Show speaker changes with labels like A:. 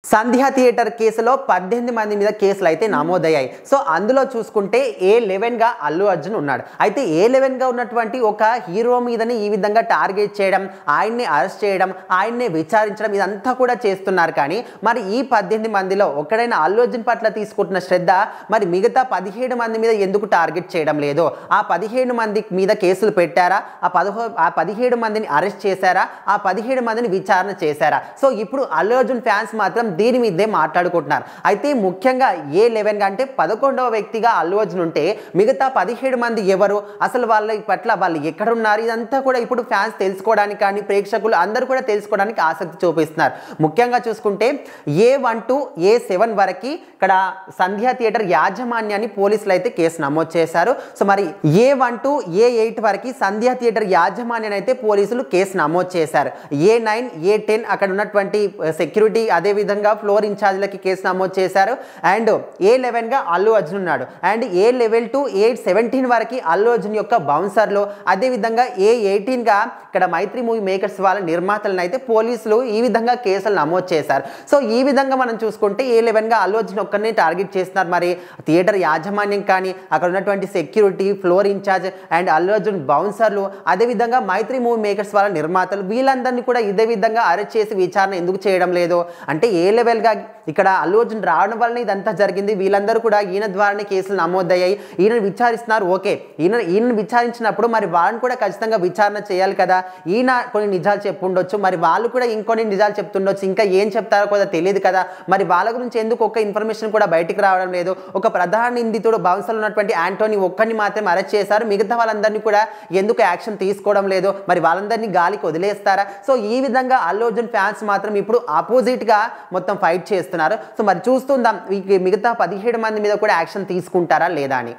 A: సంధ్య theatre కేసులో 18 మంది మీద కేసులు అయితే నమోదయ్యాయి. సో అందులో చూసుకుంటే A11 గా అల్లు అర్జున్ ఉన్నాడు. అయితే A11 గా ఉన్నటువంటి ఒక హీరో మీదని ఈ విధంగా టార్గెట్ చేయడం, ఆయన్ని అరెస్ట్ చేయడం, ఆయన్నే విచారించడం ఇదంతా కూడా చేస్తున్నారు. కానీ మరి ఈ 18 మందిలో ఒక్కడైనా అల్లు అర్జున్ పట్ల తీసుకుంటున్న శ్రద్ధ మరి మిగతా 17 మంది మీద ఎందుకు టార్గెట్ చేయడం లేదు? ఆ 17 మంది మీద కేసులు పెట్టారా? ఆ 17 మందిని అరెస్ట్ చేశారా? ఆ 17 మందిని విచారణ చేశారా? సో ఇప్పుడు అల్లు అర్జున్ ఫ్యాన్స్ మాత్రం దీని మీదే మాట్లాడుకుంటున్నారు. అయితే ముఖ్యంగా A11 అంటే 11వ వ్యక్తిగా అల్లు అర్జున్ ఉంటే మిగతా 17 మంది ఎవరు, అసలు వాళ్ళ పట్ల వాళ్ళు ఎక్కడ ఉన్నారు, ఇదంతా కూడా ఇప్పుడు ఫ్యాన్స్ తెలుసుకోవడానికి కానీ ప్రేక్షకులు అందరూ కూడా తెలుసుకోవడానికి ఆసక్తి చూపిస్తున్నారు. ముఖ్యంగా చూసుకుంటే A1 to A7 వరకు ఇక్కడ సంధ్య థియేటర్ యాజమాన్యాన్ని పోలీసులు అయితే కేసు నమోదు చేశారు. సో మరి A1 to A8 వరకు సంధ్య థియేటర్ యాజమాన్యాన్ని అయితే పోలీసులు కేసు నమోదు చేశారు. A9 A10 అక్కడ ఉన్నటువంటి సెక్యూరిటీ అదే విధంగా ఫ్లోర్ ఇన్ఛార్జ్లకి కేసు నమోదు చేశారు. అండ్ A11 గా అల్లు అర్జున్ ఉన్నాడు. అండ్ A11 to A17 వరకు అల్లు అర్జున్ యొక్క బౌన్సర్లు, అదేవిధంగా A18 గా ఇక్కడ మైత్రి మూవీ మేకర్స్ వాళ్ళ నిర్మాతలను అయితే పోలీసులు ఈ విధంగా కేసులు నమోదు చేశారు. సో ఈ విధంగా మనం చూసుకుంటే A11 గా అల్లు అర్జున్ ఒక్కరిని టార్గెట్ చేస్తున్నారు. మరి థియేటర్ యాజమాన్యం కానీ అక్కడ ఉన్నటువంటి security, floor in-charge and Allu Arjun బౌన్సర్లు, అదేవిధంగా మైత్రి మూవీ మేకర్స్ వాళ్ళ నిర్మాతలు వీళ్ళందరినీ కూడా ఇదే విధంగా అరెస్ట్ చేసి విచారణ ఎందుకు చేయడం లేదు అంటే A11 గా ఇక్కడ అల్లు అర్జున్ రావడం వలన ఇదంతా జరిగింది. వీళ్ళందరూ కూడా ఈయన ద్వారానే కేసులు నమోదయ్యాయి. ఈయన విచారిస్తున్నారు. ఓకే, ఈయన విచారించినప్పుడు మరి వాళ్ళని కూడా ఖచ్చితంగా విచారణ చేయాలి కదా. ఈయన కొన్ని నిజాలు చెప్పుండొచ్చు, మరి వాళ్ళు కూడా ఇంకొన్ని నిజాలు చెప్తుండొచ్చు, ఇంకా ఏం చెప్తారో కూడా తెలియదు కదా. మరి వాళ్ళ గురించి ఎందుకు ఒక ఇన్ఫర్మేషన్ కూడా బయటికి రావడం లేదు? ఒక ప్రధాన నిందితుడు బౌన్సర్లో ఉన్నటువంటి యాంటోనీ ఒక్కరిని మాత్రమే అరెస్ట్ చేశారు, మిగతా వాళ్ళందరినీ కూడా ఎందుకు యాక్షన్ తీసుకోవడం లేదు? మరి వాళ్ళందరినీ గాలికి వదిలేస్తారా? సో ఈ విధంగా అల్లు అర్జున్ ఫ్యాన్స్ మాత్రం ఇప్పుడు ఆపోజిట్ గా మొత్తం ఫైట్ చేస్తున్నారు. సో మరి చూస్తుందాం మిగతా 17 మంది మీద కూడా యాక్షన్ తీసుకుంటారా లేదా అని.